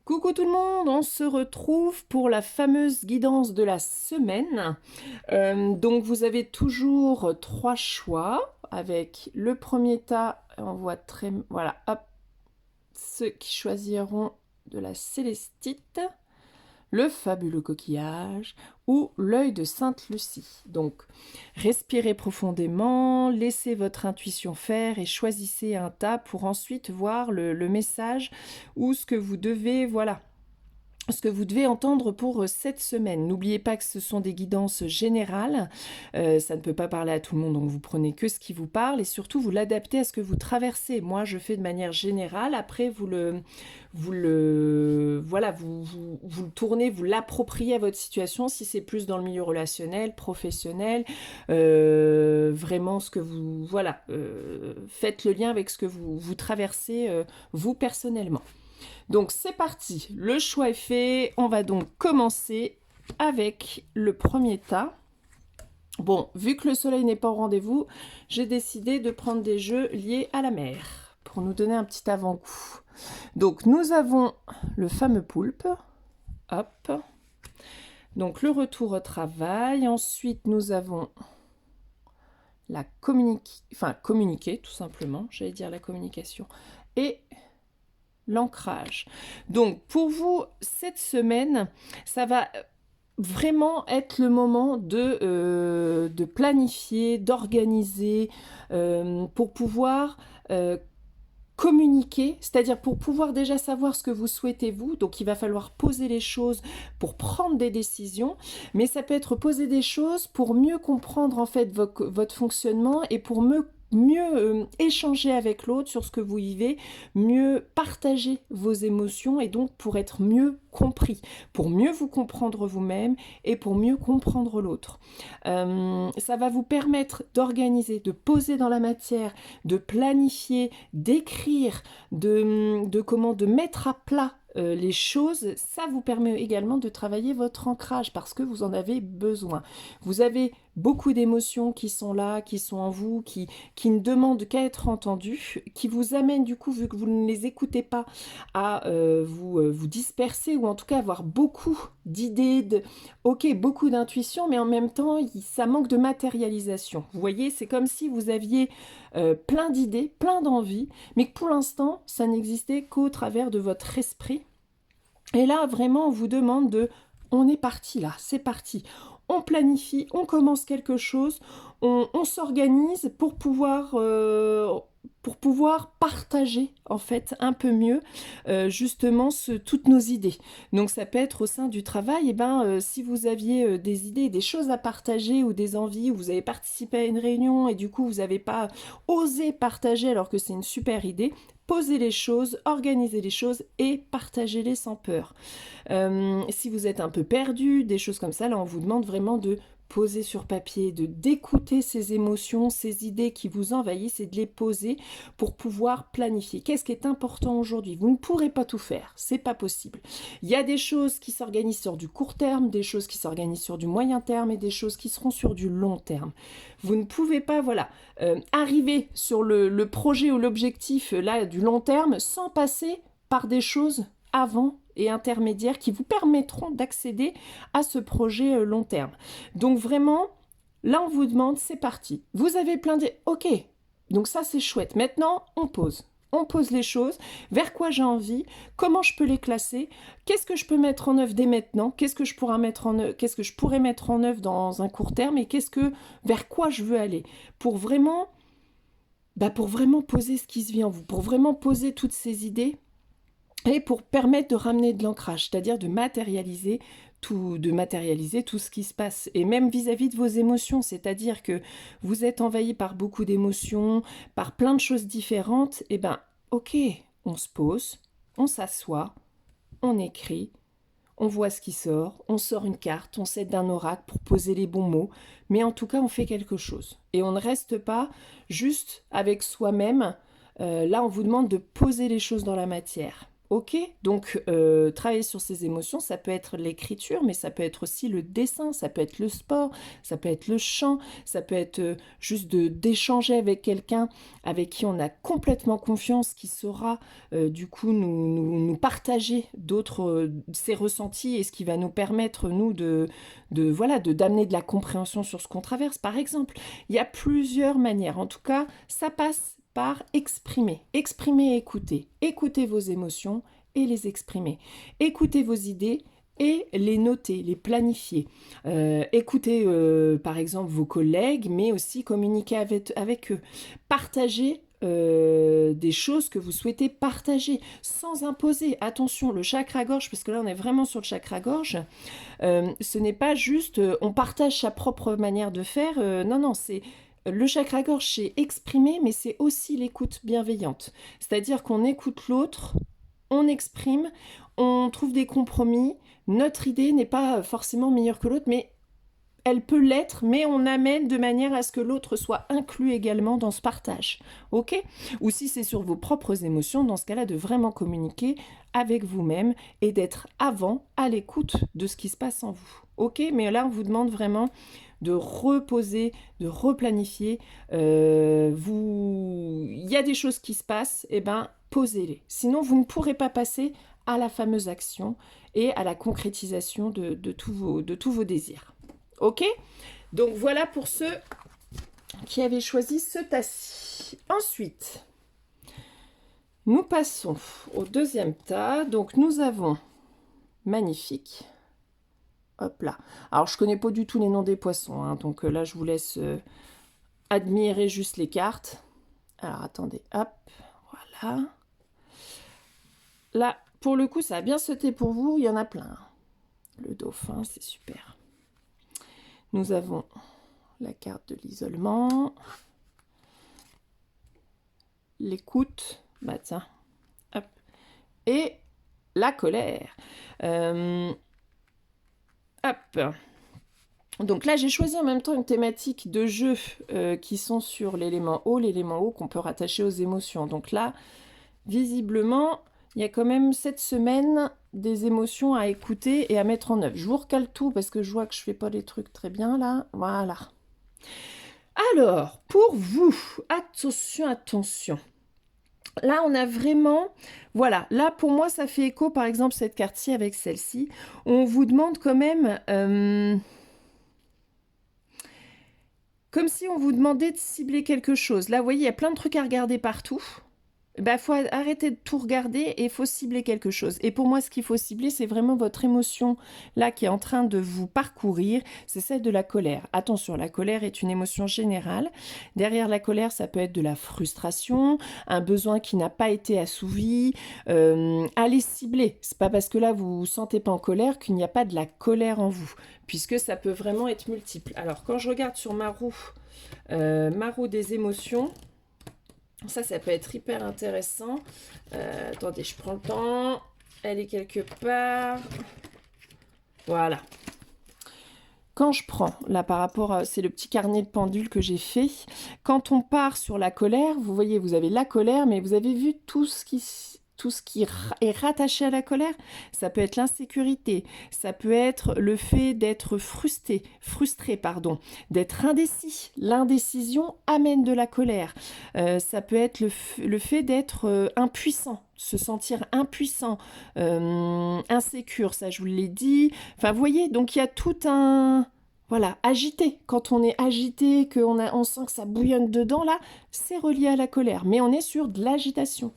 Coucou tout le monde, on se retrouve pour la fameuse guidance de la semaine. Donc vous avez toujours trois choix avec le premier tas, on voit très... Voilà, hop, ceux qui choisiront de la célestite, le fabuleux coquillage ou l'œil de Sainte-Lucie. Donc, respirez profondément, laissez votre intuition faire et choisissez un tas pour ensuite voir le message ou ce que vous devez, voilà, ce que vous devez entendre pour cette semaine. N'oubliez pas que ce sont des guidances générales, ça ne peut pas parler à tout le monde, donc vous prenez que ce qui vous parle et surtout vous l'adaptez à ce que vous traversez. Moi je fais de manière générale, après vous le tournez, vous l'appropriez à votre situation, si c'est plus dans le milieu relationnel, professionnel, vraiment ce que vous, faites le lien avec ce que vous traversez vous personnellement. Donc c'est parti, le choix est fait, on va donc commencer avec le premier tas. Bon, vu que le soleil n'est pas au rendez-vous, j'ai décidé de prendre des jeux liés à la mer pour nous donner un petit avant-goût. Donc nous avons le fameux poulpe, hop, donc le retour au travail, ensuite nous avons la communiquer tout simplement, j'allais dire la communication, et l'ancrage. Donc pour vous, cette semaine, ça va vraiment être le moment de planifier, d'organiser, pour pouvoir communiquer, c'est-à-dire pour pouvoir déjà savoir ce que vous souhaitez vous, donc il va falloir poser les choses pour prendre des décisions, mais ça peut être poser des choses pour mieux comprendre en fait votre fonctionnement et pour mieux échanger avec l'autre sur ce que vous vivez, mieux partager vos émotions et donc pour être mieux compris, pour mieux vous comprendre vous-même et pour mieux comprendre l'autre. Ça va vous permettre d'organiser, de poser dans la matière, de planifier, d'écrire, de mettre à plat les choses. Ça vous permet également de travailler votre ancrage parce que vous en avez besoin. Vous avez beaucoup d'émotions qui sont là, qui sont en vous, qui ne demandent qu'à être entendues, qui vous amènent du coup, vu que vous ne les écoutez pas, à vous disperser ou en tout cas avoir beaucoup d'idées, beaucoup d'intuition, mais en même temps, ça manque de matérialisation. Vous voyez, c'est comme si vous aviez plein d'idées, plein d'envies, mais que pour l'instant, ça n'existait qu'au travers de votre esprit. Et là, vraiment, on vous demande on est parti là, c'est parti. On planifie, on commence quelque chose, on s'organise pour pouvoir partager en fait un peu mieux justement toutes nos idées. Donc ça peut être au sein du travail, si vous aviez des idées, des choses à partager ou des envies, ou vous avez participé à une réunion et du coup vous n'avez pas osé partager alors que c'est une super idée, posez les choses, organisez les choses et partagez-les sans peur. Si vous êtes un peu perdu, des choses comme ça, là on vous demande vraiment de poser sur papier, d'écouter ces émotions, ces idées qui vous envahissent et de les poser pour pouvoir planifier. Qu'est-ce qui est important aujourd'hui? Vous ne pourrez pas tout faire, c'est pas possible. Il y a des choses qui s'organisent sur du court terme, des choses qui s'organisent sur du moyen terme et des choses qui seront sur du long terme. Vous ne pouvez pas, arriver sur le projet ou l'objectif là du long terme sans passer par des choses avant et intermédiaires qui vous permettront d'accéder à ce projet long terme. Donc vraiment, là on vous demande, c'est parti. Vous avez plein d'idées, ok, donc ça c'est chouette. Maintenant, on pose. On pose les choses, vers quoi j'ai envie, comment je peux les classer, qu'est-ce que je peux mettre en œuvre dès maintenant, qu'est-ce que je pourrais mettre en œuvre dans un court terme et vers quoi je veux aller pour vraiment poser ce qui se vient en vous, pour vraiment poser toutes ces idées et pour permettre de ramener de l'ancrage, c'est-à-dire de matérialiser tout ce qui se passe, et même vis-à-vis de vos émotions, c'est-à-dire que vous êtes envahi par beaucoup d'émotions, par plein de choses différentes, ok, on se pose, on s'assoit, on écrit, on voit ce qui sort, on sort une carte, on s'aide d'un oracle pour poser les bons mots, mais en tout cas on fait quelque chose, et on ne reste pas juste avec soi-même. Là on vous demande de poser les choses dans la matière. Ok, donc travailler sur ses émotions, ça peut être l'écriture, mais ça peut être aussi le dessin, ça peut être le sport, ça peut être le chant, ça peut être juste d'échanger avec quelqu'un avec qui on a complètement confiance, qui saura du coup nous partager d'autres ses ressentis et ce qui va nous permettre nous voilà d'amener de la compréhension sur ce qu'on traverse. Par exemple, il y a plusieurs manières. En tout cas, ça passe par exprimer. Exprimer et écouter. Écoutez vos émotions et les exprimer. Écoutez vos idées et les noter, les planifier. Écoutez par exemple vos collègues, mais aussi communiquer avec eux. Partagez des choses que vous souhaitez partager sans imposer. Attention, le chakra-gorge, parce que là on est vraiment sur le chakra-gorge, ce n'est pas juste on partage sa propre manière de faire. Non, non, c'est le chakra-gorge, c'est exprimer, mais c'est aussi l'écoute bienveillante. C'est-à-dire qu'on écoute l'autre, on exprime, on trouve des compromis. Notre idée n'est pas forcément meilleure que l'autre, mais elle peut l'être, mais on amène de manière à ce que l'autre soit inclus également dans ce partage. Ok? Ou si c'est sur vos propres émotions, dans ce cas-là, de vraiment communiquer avec vous-même et d'être avant à l'écoute de ce qui se passe en vous. Ok? Mais là, on vous demande vraiment de reposer, de replanifier. Il y a des choses qui se passent, eh ben, posez-les. Sinon, vous ne pourrez pas passer à la fameuse action et à la concrétisation de tous vos désirs. Ok? Donc voilà pour ceux qui avaient choisi ce tas-ci. Ensuite, nous passons au deuxième tas. Donc nous avons magnifique. Hop là. Alors je connais pas du tout les noms des poissons, hein, donc là je vous laisse admirer juste les cartes. Alors attendez, hop, voilà. Là, pour le coup, ça a bien sauté pour vous, il y en a plein. Le dauphin, c'est super. Nous avons la carte de l'isolement, l'écoute, bah tiens, hop, et la colère. Hop. Donc là, j'ai choisi en même temps une thématique de jeu qui sont sur l'élément eau qu'on peut rattacher aux émotions. Donc là, visiblement, il y a quand même cette semaine des émotions à écouter et à mettre en œuvre. Je vous recale tout parce que je vois que je fais pas les trucs très bien là. Voilà. Alors, pour vous, attention, attention. Là, on a vraiment... Voilà, là, pour moi, ça fait écho, par exemple, cette carte-ci avec celle-ci. On vous demande quand même... comme si on vous demandait de cibler quelque chose. Là, vous voyez, il y a plein de trucs à regarder partout. Il faut arrêter de tout regarder et il faut cibler quelque chose. Et pour moi, ce qu'il faut cibler, c'est vraiment votre émotion là qui est en train de vous parcourir. C'est celle de la colère. Attention, la colère est une émotion générale. Derrière la colère, ça peut être de la frustration, un besoin qui n'a pas été assouvi. Allez cibler. C'est pas parce que là, vous vous sentez pas en colère qu'il n'y a pas de la colère en vous, puisque ça peut vraiment être multiple. Alors, quand je regarde sur ma roue des émotions, ça peut être hyper intéressant. Attendez, je prends le temps. Elle est quelque part. Voilà. Quand je prends, là par rapport à... C'est le petit carnet de pendule que j'ai fait. Quand on part sur la colère, vous voyez, vous avez la colère, mais vous avez vu tout ce qui est rattaché à la colère. Ça peut être l'insécurité, ça peut être le fait d'être frustré, d'être indécis. L'indécision amène de la colère. Ça peut être le fait d'être impuissant, se sentir impuissant, insécure, ça je vous l'ai dit. Enfin, vous voyez, donc il y a tout un... Voilà, agité. Quand on est agité, on sent que ça bouillonne dedans, là, c'est relié à la colère. Mais on est sur de l'agitation.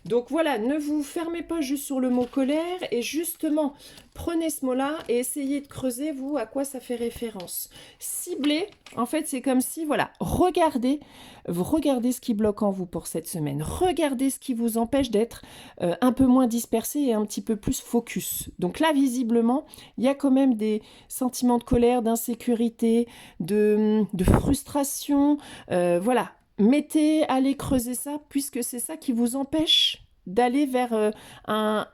Donc voilà, ne vous fermez pas juste sur le mot colère et justement, prenez ce mot-là et essayez de creuser, vous, à quoi ça fait référence. Ciblez, en fait, c'est comme si, voilà, regardez ce qui bloque en vous pour cette semaine. Regardez ce qui vous empêche d'être un peu moins dispersé et un petit peu plus focus. Donc là, visiblement, il y a quand même des sentiments de colère, d'insécurité, de frustration, voilà. Allez creuser ça, puisque c'est ça qui vous empêche d'aller vers un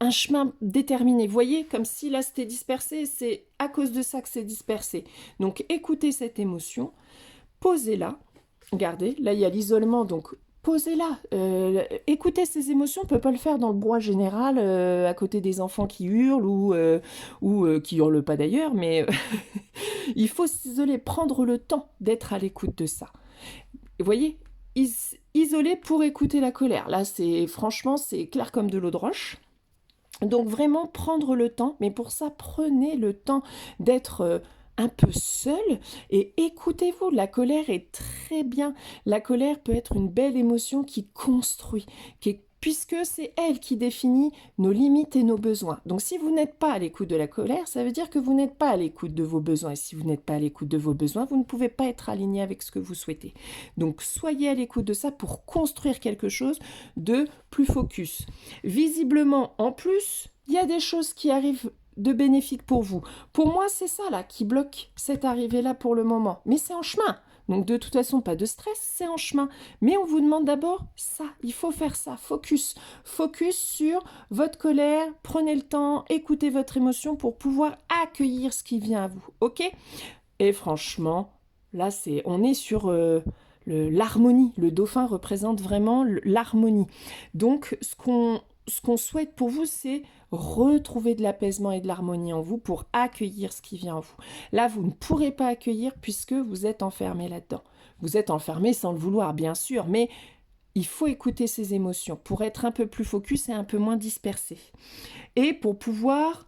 chemin déterminé. Vous voyez, comme si là c'était dispersé, c'est à cause de ça que c'est dispersé. Donc écoutez cette émotion, posez-la, regardez, là il y a l'isolement, donc posez-la. Écouter ses émotions, on ne peut pas le faire dans le brouhaha général, à côté des enfants qui hurlent ou qui hurlent pas d'ailleurs, mais il faut s'isoler, prendre le temps d'être à l'écoute de ça. Vous voyez, isoler pour écouter la colère. Là, franchement, c'est clair comme de l'eau de roche. Donc vraiment prendre le temps, mais pour ça, prenez le temps d'être un peu seul et écoutez-vous. La colère est très bien. La colère peut être une belle émotion qui construit, puisque c'est elle qui définit nos limites et nos besoins. Donc si vous n'êtes pas à l'écoute de la colère, ça veut dire que vous n'êtes pas à l'écoute de vos besoins. Et si vous n'êtes pas à l'écoute de vos besoins, vous ne pouvez pas être aligné avec ce que vous souhaitez. Donc soyez à l'écoute de ça pour construire quelque chose de plus focus. Visiblement, en plus, il y a des choses qui arrivent de bénéfiques pour vous. Pour moi, c'est ça là qui bloque cette arrivée-là pour le moment. Mais c'est en chemin. Donc de toute façon, pas de stress, c'est en chemin. Mais on vous demande d'abord ça, il faut faire ça, focus. Focus sur votre colère, prenez le temps, écoutez votre émotion pour pouvoir accueillir ce qui vient à vous, ok? Et franchement, là, on est sur l'harmonie. Le dauphin représente vraiment l'harmonie. Donc, ce qu'on souhaite pour vous, c'est retrouver de l'apaisement et de l'harmonie en vous pour accueillir ce qui vient en vous. Là, vous ne pourrez pas accueillir puisque vous êtes enfermé là-dedans. Vous êtes enfermé sans le vouloir, bien sûr, mais il faut écouter ses émotions pour être un peu plus focus et un peu moins dispersé. Et pour pouvoir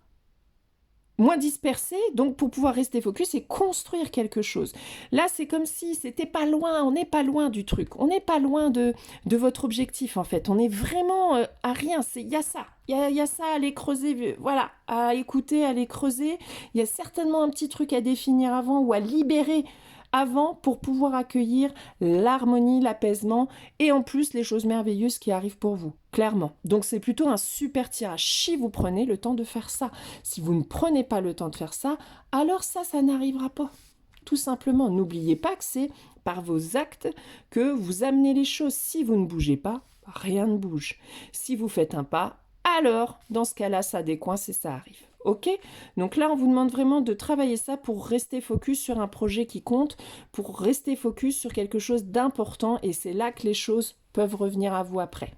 moins dispersé, donc pour pouvoir rester focus et construire quelque chose. Là, c'est comme si c'était pas loin, on n'est pas loin du truc, on n'est pas loin de votre objectif en fait, on est vraiment à rien, il y a ça, il y a ça à aller creuser, voilà, à écouter, à aller creuser, il y a certainement un petit truc à définir avant ou à libérer avant pour pouvoir accueillir l'harmonie, l'apaisement et en plus les choses merveilleuses qui arrivent pour vous, clairement. Donc c'est plutôt un super tirage si vous prenez le temps de faire ça. Si vous ne prenez pas le temps de faire ça, alors ça n'arrivera pas. Tout simplement, n'oubliez pas que c'est par vos actes que vous amenez les choses. Si vous ne bougez pas, rien ne bouge. Si vous faites un pas, alors dans ce cas-là, ça décoince et ça arrive. Ok? Donc là, on vous demande vraiment de travailler ça pour rester focus sur un projet qui compte, pour rester focus sur quelque chose d'important et c'est là que les choses peuvent revenir à vous après.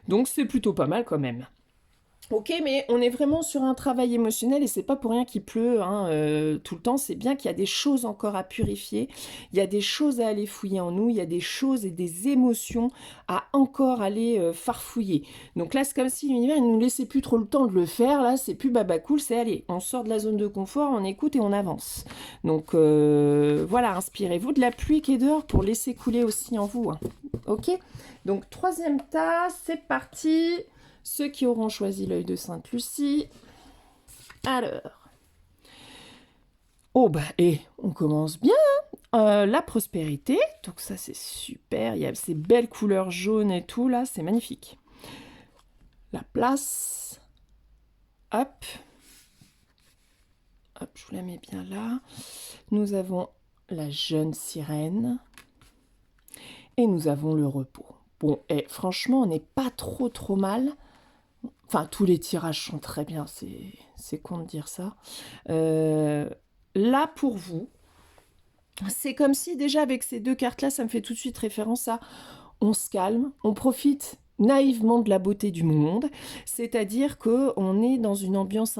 Donc c'est plutôt pas mal quand même. Ok, mais on est vraiment sur un travail émotionnel et c'est pas pour rien qu'il pleut tout le temps. C'est bien qu'il y a des choses encore à purifier, il y a des choses à aller fouiller en nous, il y a des choses et des émotions à encore aller farfouiller. Donc là, c'est comme si l'univers ne nous laissait plus trop le temps de le faire. Là, c'est plus baba cool, c'est allez, on sort de la zone de confort, on écoute et on avance. Donc voilà, inspirez-vous de la pluie qui est dehors pour laisser couler aussi en vous. Hein. Ok, donc troisième tas, c'est parti. Ceux qui auront choisi l'œil de Sainte-Lucie. Alors. Oh bah, et on commence bien. La prospérité. Donc ça, c'est super. Il y a ces belles couleurs jaunes et tout, là. C'est magnifique. La place. Hop. Hop, je vous la mets bien là. Nous avons la jeune sirène. Et nous avons le repos. Bon, et franchement, on n'est pas trop mal. Enfin, tous les tirages sont très bien, c'est con de dire ça. Là, pour vous, c'est comme si déjà avec ces deux cartes-là, ça me fait tout de suite référence à on se calme, on profite naïvement de la beauté du monde, c'est-à-dire que on est dans une ambiance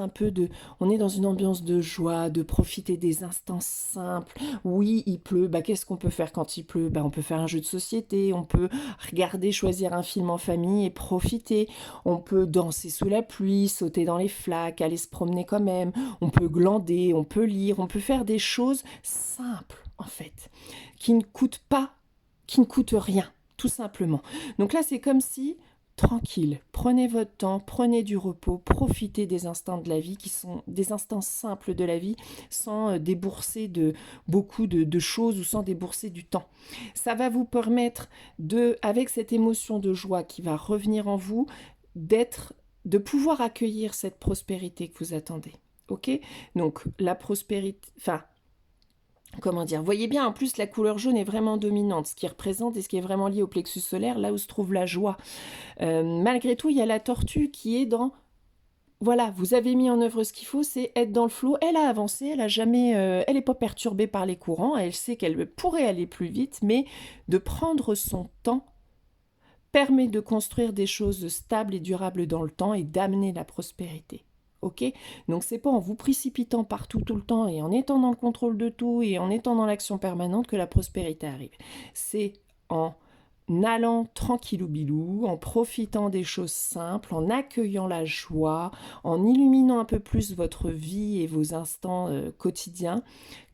on est dans une ambiance de joie, de profiter des instants simples. Oui, il pleut, bah qu'est-ce qu'on peut faire quand il pleut? Bah on peut faire un jeu de société, on peut regarder, choisir un film en famille et profiter. On peut danser sous la pluie, sauter dans les flaques, aller se promener quand même. On peut glander, on peut lire, on peut faire des choses simples en fait, qui ne coûtent rien. Tout simplement. Donc là, c'est comme si, tranquille, prenez votre temps, prenez du repos, profitez des instants de la vie qui sont des instants simples de la vie sans débourser de beaucoup de choses ou sans débourser du temps. Ça va vous permettre avec cette émotion de joie qui va revenir en vous, de pouvoir accueillir cette prospérité que vous attendez. Ok? Donc la prospérité, comment dire, voyez bien, en plus la couleur jaune est vraiment dominante, ce qui représente et ce qui est vraiment lié au plexus solaire, là où se trouve la joie. Malgré tout, il y a la tortue qui est dans... Voilà, vous avez mis en œuvre ce qu'il faut, c'est être dans le flot. Elle a avancé, elle n'est pas perturbée par les courants, elle sait qu'elle pourrait aller plus vite, mais de prendre son temps permet de construire des choses stables et durables dans le temps et d'amener la prospérité. Ok? Donc c'est pas en vous précipitant partout tout le temps et en étant dans le contrôle de tout et en étant dans l'action permanente que la prospérité arrive. C'est en allant tranquillou bilou, en profitant des choses simples, en accueillant la joie, en illuminant un peu plus votre vie et vos instants quotidiens,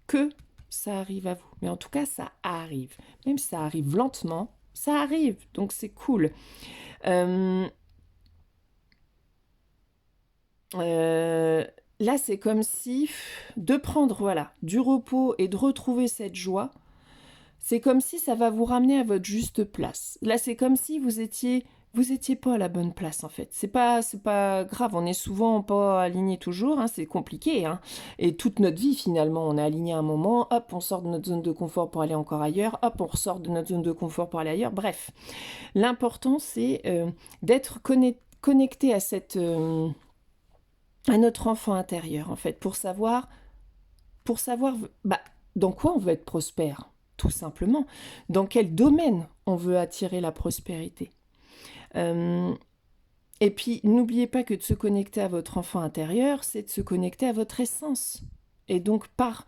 que ça arrive à vous. Mais en tout cas, ça arrive. Même si ça arrive lentement, ça arrive. Donc c'est cool. Là, c'est comme si de prendre du repos et de retrouver cette joie, c'est comme si ça va vous ramener à votre juste place. Là, c'est comme si vous étiez pas à la bonne place en fait. C'est pas grave, on est souvent pas aligné toujours, hein, c'est compliqué. Hein. Et toute notre vie finalement, on est aligné à un moment, hop, on sort de notre zone de confort pour aller encore ailleurs, hop, on ressort de notre zone de confort pour aller ailleurs. Bref, l'important c'est d'être connecté à notre enfant intérieur en fait, pour savoir dans quoi on veut être prospère, tout simplement, dans quel domaine on veut attirer la prospérité. Et puis, n'oubliez pas que de se connecter à votre enfant intérieur, c'est de se connecter à votre essence. Et donc, par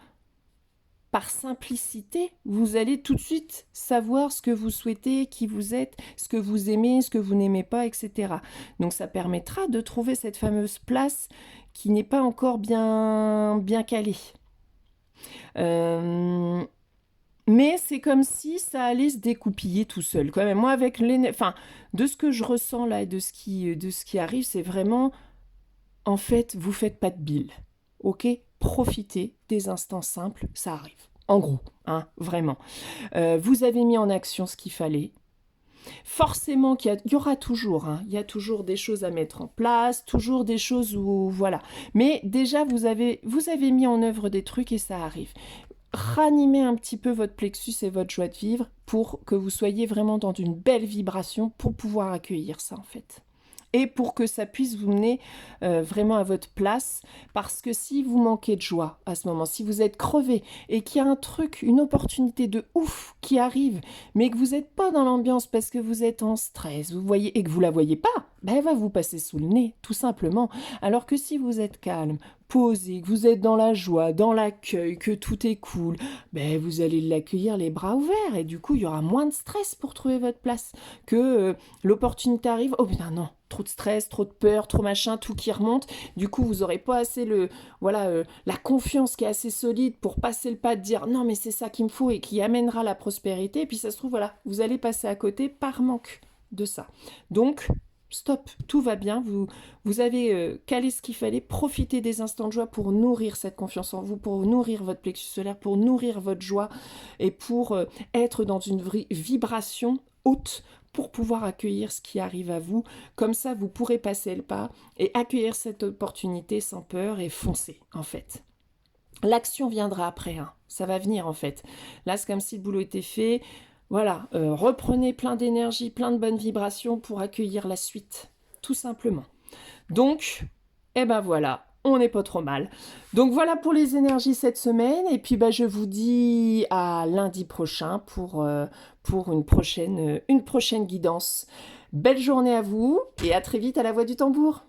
simplicité, vous allez tout de suite savoir ce que vous souhaitez, qui vous êtes, ce que vous aimez, ce que vous n'aimez pas, etc. Donc, ça permettra de trouver cette fameuse place qui n'est pas encore bien calée. Mais c'est comme si ça allait se découpiller tout seul. Quand même, moi, avec de ce que je ressens là et de ce qui arrive, c'est vraiment, en fait, vous faites pas de bile. Ok? Profitez des instants simples, ça arrive. En gros, hein, vraiment. Vous avez mis en action ce qu'il fallait. Forcément qu'il y aura toujours, hein, il y a toujours des choses à mettre en place, toujours des choses où, voilà. Mais déjà, vous avez mis en œuvre des trucs et ça arrive. Ranimez un petit peu votre plexus et votre joie de vivre pour que vous soyez vraiment dans une belle vibration pour pouvoir accueillir ça en fait. Et pour que ça puisse vous mener vraiment à votre place, parce que si vous manquez de joie à ce moment, si vous êtes crevé et qu'il y a un truc, une opportunité de ouf qui arrive, mais que vous n'êtes pas dans l'ambiance parce que vous êtes en stress, vous voyez, et que vous la voyez pas, elle va vous passer sous le nez, tout simplement. Alors que si vous êtes calme, posé, que vous êtes dans la joie, dans l'accueil, que tout est cool, vous allez l'accueillir les bras ouverts et du coup il y aura moins de stress pour trouver votre place. Que l'opportunité arrive, oh putain non, trop de stress, trop de peur, trop machin, tout qui remonte. Du coup vous n'aurez pas assez la confiance qui est assez solide pour passer le pas de dire non mais c'est ça qu'il me faut et qui amènera la prospérité. Et puis ça se trouve vous allez passer à côté par manque de ça. Donc stop, tout va bien, vous avez calé ce qu'il fallait, profitez des instants de joie pour nourrir cette confiance en vous, pour nourrir votre plexus solaire, pour nourrir votre joie et pour être dans une vibration haute pour pouvoir accueillir ce qui arrive à vous. Comme ça, vous pourrez passer le pas et accueillir cette opportunité sans peur et foncer en fait. L'action viendra après, hein. Ça va venir en fait. Là, c'est comme si le boulot était fait. Voilà, reprenez plein d'énergie, plein de bonnes vibrations pour accueillir la suite, tout simplement. Donc, voilà, on n'est pas trop mal. Donc voilà pour les énergies cette semaine, et puis je vous dis à lundi prochain pour une prochaine guidance. Belle journée à vous, et à très vite à la Voix du Tambour.